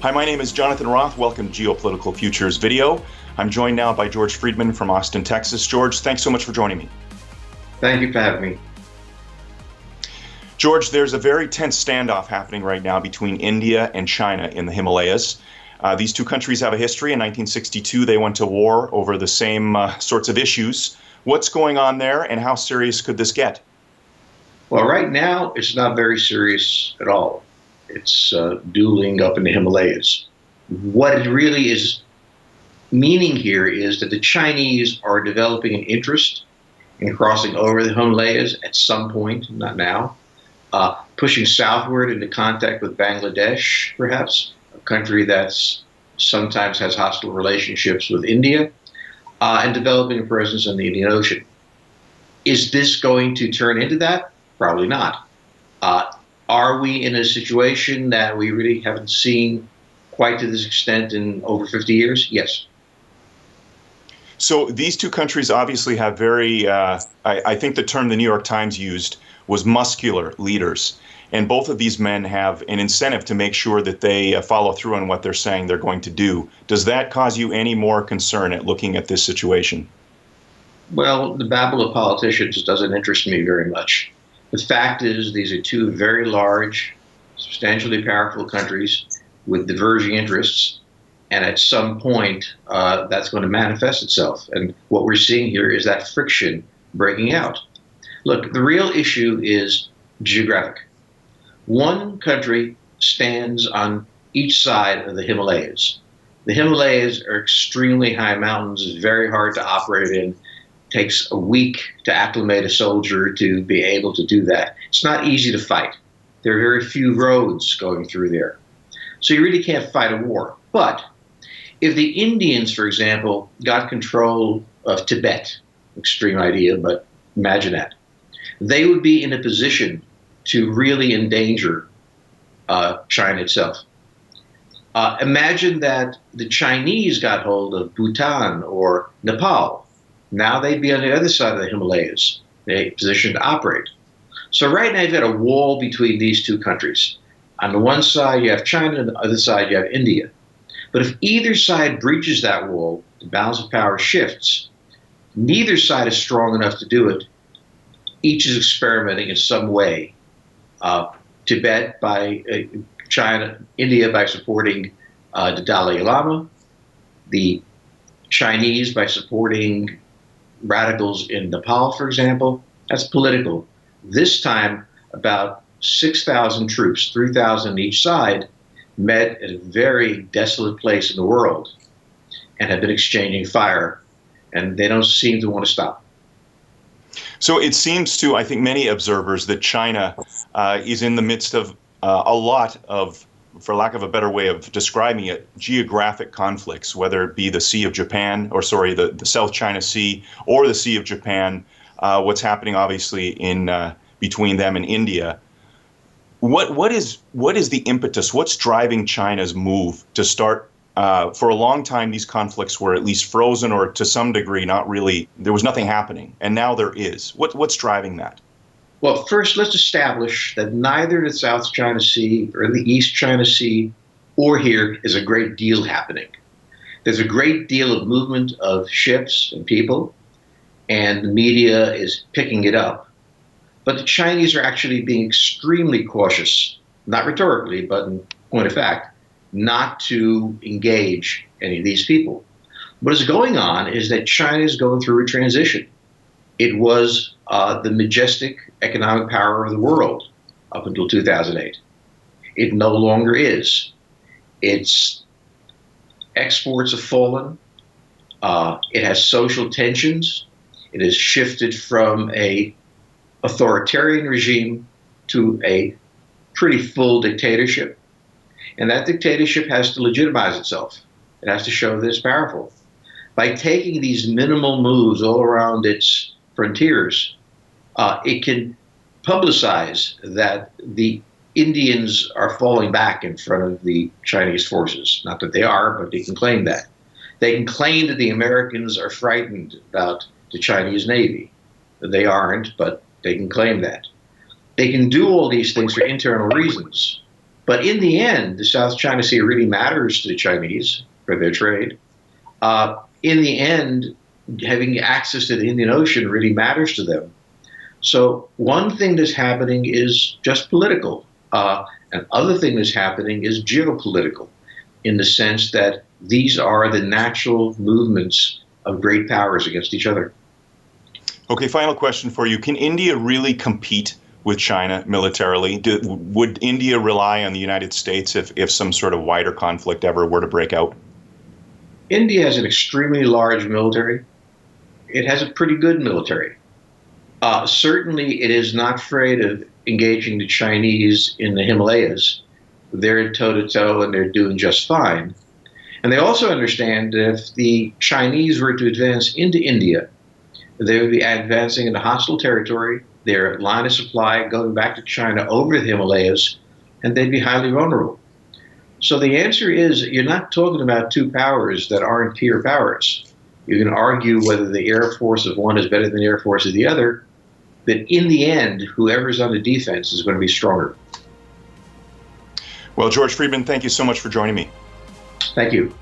Hi, my name is Jonathan Roth. Welcome to Geopolitical Futures video. I'm joined now by George Friedman from Austin, Texas. George, thanks so much for joining me. Thank you for having me. George, there's a very tense standoff happening right now between India and China in the Himalayas. These two countries have a history. In 1962, they went to war over the same sorts of issues. What's going on there, and how serious could this get? Well, right now, it's not very serious at all. It's dueling up in the Himalayas. What it really is meaning here is that the Chinese are developing an interest in crossing over the Himalayas at some point, not now, pushing southward into contact with Bangladesh, perhaps, a country that's sometimes has hostile relationships with India, and developing a presence in the Indian Ocean. Is this going to turn into that? Probably not. Are we in a situation that we really haven't seen quite to this extent in over 50 years? Yes. So these two countries obviously have very, I think the term the New York Times used was muscular leaders. And both of these men have an incentive to make sure that they follow through on what they're saying they're going to do. Does that cause you any more concern at looking at this situation? Well, the babble of politicians doesn't interest me very much. The fact is, these are two very large, substantially powerful countries with diverging interests, and at some point, that's going to manifest itself. And what we're seeing here is that friction breaking out. Look, the real issue is geographic. One country stands on each side of the Himalayas. The Himalayas are extremely high mountains, it's very hard to operate in. Takes a week to acclimate a soldier to be able to do that. It's not easy to fight. There are very few roads going through there. So you really can't fight a war. But if the Indians, for example, got control of Tibet, extreme idea, but imagine that, they would be in a position to really endanger China itself. Imagine that the Chinese got hold of Bhutan or Nepal. Now they'd be on the other side of the Himalayas, a position to operate. So right now you've got a wall between these two countries. On the one side you have China, on the other side you have India. But if either side breaches that wall, the balance of power shifts. Neither side is strong enough to do it. Each is experimenting in some way. Tibet by China, India by supporting the Dalai Lama, the Chinese by supporting radicals in Nepal, for example. That's political. This time, about 6,000 troops, 3,000 on each side, met at a very desolate place in the world and have been exchanging fire, and they don't seem to want to stop. So it seems to, I think, many observers that China is in the midst of a lot of, for lack of a better way of describing it, geographic conflicts, whether it be the Sea of Japan, or sorry, the South China Sea, or the Sea of Japan, what's happening obviously in between them and India. What is the impetus? What's driving China's move to start? For a long time, these conflicts were at least frozen, or to some degree, not really. There was nothing happening, and now there is. What's driving that? Well, first, let's establish that neither the South China Sea or the East China Sea or here is a great deal happening. There's a great deal of movement of ships and people, and the media is picking it up. But the Chinese are actually being extremely cautious, not rhetorically, but in point of fact, not to engage any of these people. What is going on is that China is going through a transition. It was the majestic economic power of the world up until 2008. It no longer is. Its exports have fallen. It has social tensions. It has shifted from a authoritarian regime to a pretty full dictatorship. And that dictatorship has to legitimize itself. It has to show that it's powerful. By taking these minimal moves all around its frontiers, it can publicize that the Indians are falling back in front of the Chinese forces. Not that they are, but they can claim that. They can claim that the Americans are frightened about the Chinese Navy. They aren't, but they can claim that. They can do all these things for internal reasons, But in the end, the South China Sea really matters to the Chinese for their trade. In the end, having access to the Indian Ocean really matters to them. So one thing that's happening is just political. Another thing that's happening is geopolitical, in the sense that these are the natural movements of great powers against each other. Okay, final question for you. Can India really compete with China militarily? Would India rely on the United States if some sort of wider conflict ever were to break out? India has an extremely large military. It has a pretty good military. Certainly, it is not afraid of engaging the Chinese in the Himalayas. They're toe-to-toe and they're doing just fine. And they also understand that if the Chinese were to advance into India, they would be advancing into hostile territory, their line of supply going back to China over the Himalayas, and they'd be highly vulnerable. So the answer is, you're not talking about two powers that aren't peer powers. You can argue whether the air force of one is better than the air force of the other, but in the end, whoever's on the defense is going to be stronger. Well, George Friedman, thank you so much for joining me. Thank you.